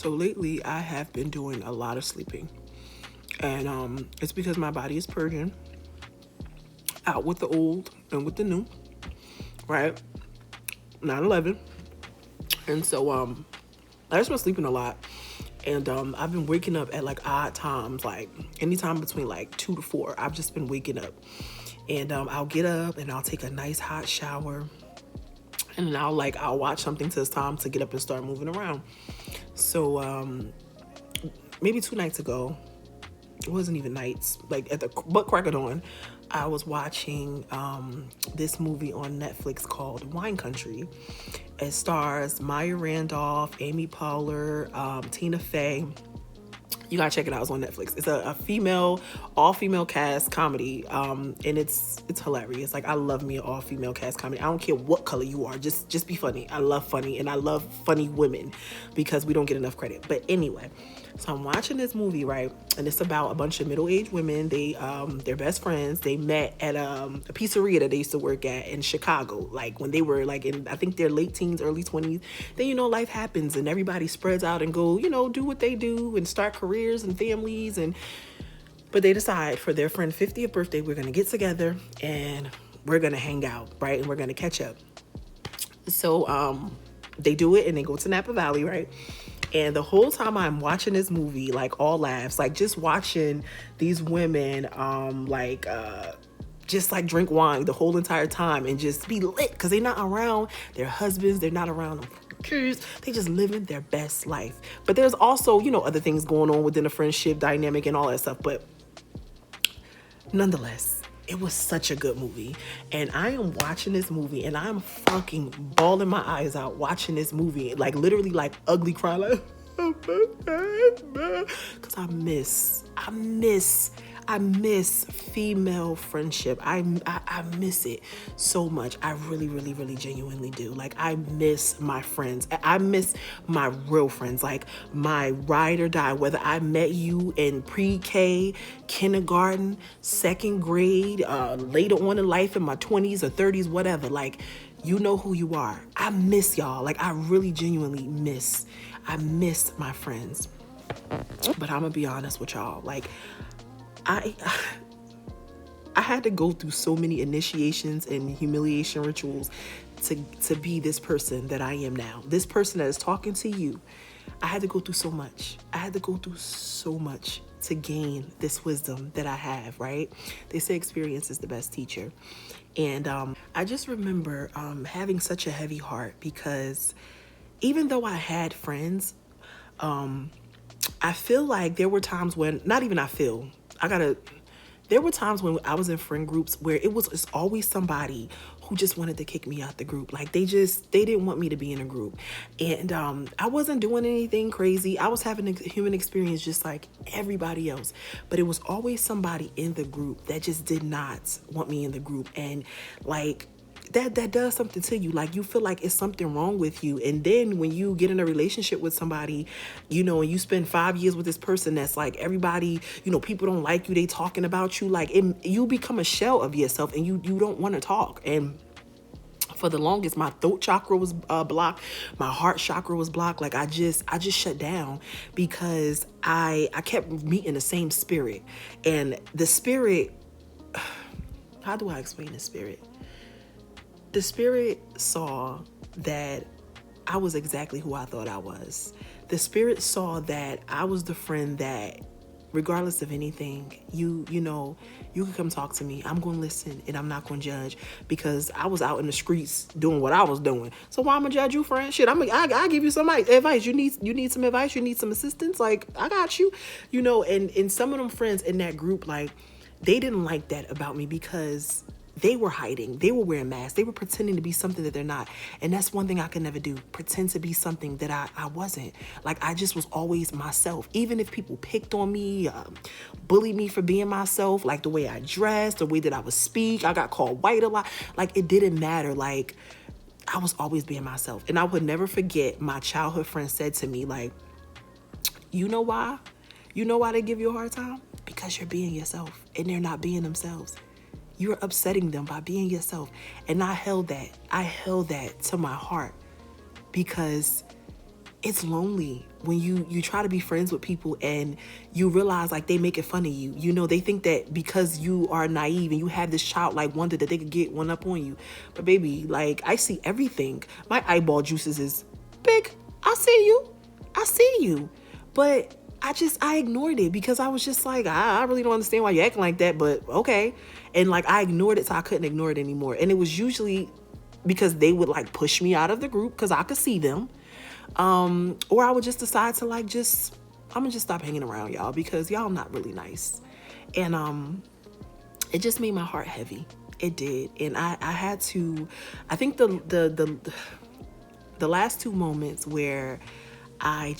So lately, I have been doing a lot of sleeping, and it's because my body is purging out with the old and with the new, right? 9/11, and so I just been sleeping a lot, and I've been waking up at like odd times, like anytime between like 2 to 4. I've just been waking up, and I'll get up and I'll take a nice hot shower, and then I'll watch something till it's time to get up and start moving around. So maybe 2 nights ago, it wasn't even nights, like at the butt crack of dawn, I was watching this movie on Netflix called Wine Country. It stars Maya Randolph, Amy Poehler, Tina Fey. You gotta check it out. It's on Netflix. It's a female, all female cast comedy, and it's hilarious. Like, I love me an all female cast comedy. I don't care what color you are. Just be funny. I love funny, and I love funny women because we don't get enough credit. But anyway, so I'm watching this movie, right, and it's about a bunch of middle-aged women. They're best friends. They met at a pizzeria that they used to work at in Chicago. Like when they were like in, I think, their late teens, early 20s. Then life happens and everybody spreads out and go do what they do and start careers and families, but they decide for their friend's 50th birthday, we're gonna get together and we're gonna hang out, right, and we're gonna catch up. So they do it and they go to Napa Valley, right? And the whole time I'm watching this movie, like all laughs, like just watching these women, just like drink wine the whole entire time and just be lit because they're not around their husbands, they're not around kids, they just living their best life. But there's also, other things going on within a friendship dynamic and all that stuff. But nonetheless, it was such a good movie. And I am watching this movie and I'm fucking bawling my eyes out watching this movie. Like literally like ugly crying like because I miss female friendship. I miss it so much. I really, really, really genuinely do. Like, I miss my friends. I miss my real friends, like my ride or die, whether I met you in pre-K, kindergarten, second grade, later on in life in my 20s or 30s, whatever. Like, you know who you are. I miss y'all. Like, I really genuinely miss my friends. But I'm gonna be honest with y'all. Like, I had to go through so many initiations and humiliation rituals to be this person that I am now. This person that is talking to you. I had to go through so much. I had to go through so much to gain this wisdom that I have, right? They say experience is the best teacher. And I just remember having such a heavy heart because even though I had friends, I feel like there were times when, there were times when I was in friend groups where it was just always somebody who just wanted to kick me out the group. Like they didn't want me to be in a group. And I wasn't doing anything crazy. I was having a human experience just like everybody else. But it was always somebody in the group that just did not want me in the group. And like, that does something to you. Like, you feel like it's something wrong with you. And then when you get in a relationship with somebody, and you spend 5 years with this person that's like everybody, people don't like you, they talking about you, like you become a shell of yourself and you don't want to talk. And for the longest, my throat chakra was blocked. My heart chakra was blocked. Like I just shut down because I kept meeting the same spirit. And the spirit, how do I explain the spirit? The spirit saw that I was exactly who I thought I was. The spirit saw that I was the friend that, regardless of anything, you can come talk to me. I'm going to listen and I'm not going to judge because I was out in the streets doing what I was doing. So why am I judge you, friend? Shit, I give you some advice. You need some advice. You need some assistance. Like, I got you, and some of them friends in that group, like, they didn't like that about me because they were hiding. They were wearing masks. They were pretending to be something that they're not. And that's one thing I could never do. Pretend to be something that I wasn't. Like, I just was always myself. Even if people picked on me, bullied me for being myself, like the way I dressed, the way that I would speak. I got called white a lot. Like, it didn't matter. Like, I was always being myself. And I would never forget my childhood friend said to me, like, you know why? You know why they give you a hard time? Because you're being yourself and they're not being themselves. You're upsetting them by being yourself. And I held that to my heart because it's lonely when you try to be friends with people and you realize like they making fun of you. You know, they think that because you are naive and you have this childlike wonder that they could get one up on you. But baby, like, I see everything. My eyeball juices is big. I see you. I see you. But I ignored it because I was just like, I really don't understand why you're acting like that, but okay. And like, I ignored it, so I couldn't ignore it anymore. And it was usually because they would like push me out of the group because I could see them. Or I would just decide to like, I'm gonna just stop hanging around y'all because y'all not really nice. And it just made my heart heavy. It did. And I had to, I think the last two moments where I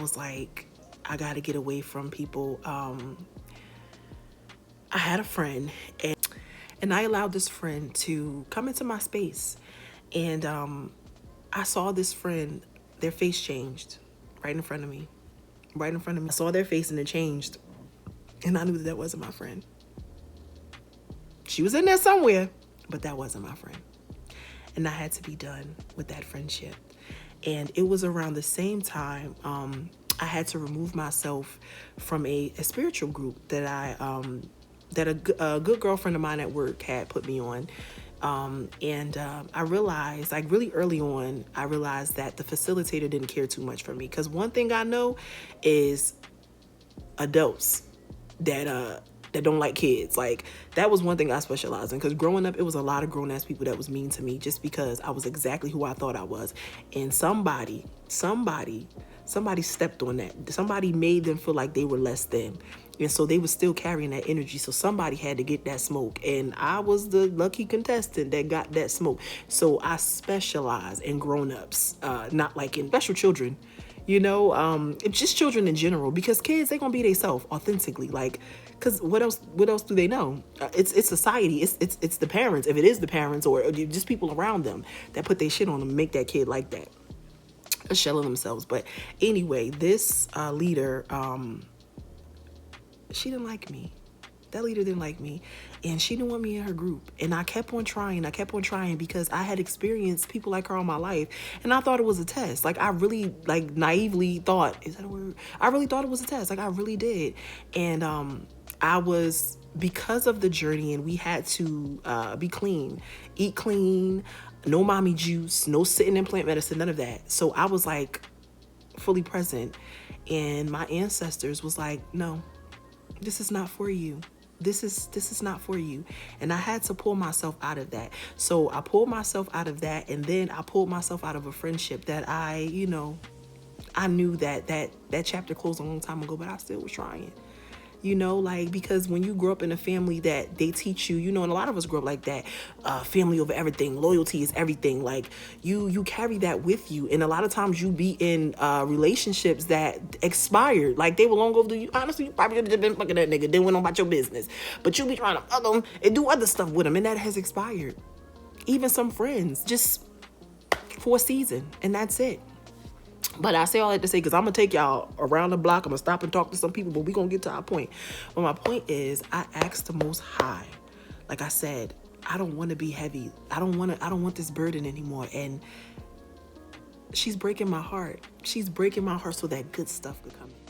was like, I gotta get away from people. I had a friend and I allowed this friend to come into my space. And I saw this friend, their face changed right in front of me. Right in front of me. I saw their face and it changed. And I knew that wasn't my friend. She was in there somewhere, but that wasn't my friend. And I had to be done with that friendship. And it was around the same time I had to remove myself from a spiritual group that a good girlfriend of mine at work had put me on. I realized, like really early on, I realized that the facilitator didn't care too much for me. Because one thing I know is adults that don't like kids. Like, that was one thing I specialized in, because growing up, it was a lot of grown-ass people that was mean to me just because I was exactly who I thought I was. And somebody stepped on that. Somebody made them feel like they were less than. And so they were still carrying that energy. So somebody had to get that smoke. And I was the lucky contestant that got that smoke. So I specialize in grown-ups, not like in special children. You know, it's just children in general, because kids, they're gonna be themselves authentically. Like, because what else do they know? It's society. It's the parents, if it is the parents, or just people around them that put their shit on them and make that kid like that, a shell of themselves. But anyway, this leader, she didn't like me. That leader didn't like me, and she didn't want me in her group. And I kept on trying because I had experienced people like her in my life, and I thought it was a test. Like, I really, like, naively thought, is that a word? I really thought it was a test. Like, I really did. And I was, because of the journey, and we had to be clean, eat clean, no mommy juice, no sitting in plant medicine, none of that. So I was like fully present, and my ancestors was like, no, this is not for you. This is not for you. And I had to pull myself out of that. So I pulled myself out of that, and then I pulled myself out of a friendship that I knew that chapter closed a long time ago, but I still was trying. You know, like, because when you grow up in a family that they teach you, you know, and a lot of us grow up like that, family over everything, loyalty is everything. Like, you carry that with you. And a lot of times you be in relationships that expired. Like, they were long overdue. You, honestly, you probably should have been fucking that nigga, then went on about your business. But you be trying to fuck them and do other stuff with them, and that has expired. Even some friends, just for a season, and that's it. But I say all that to say, because I'm going to take y'all around the block. I'm going to stop and talk to some people, but we're going to get to our point. But my point is, I asked the Most High. Like I said, I don't want to be heavy. I don't want this burden anymore. And she's breaking my heart. She's breaking my heart so that good stuff could come in.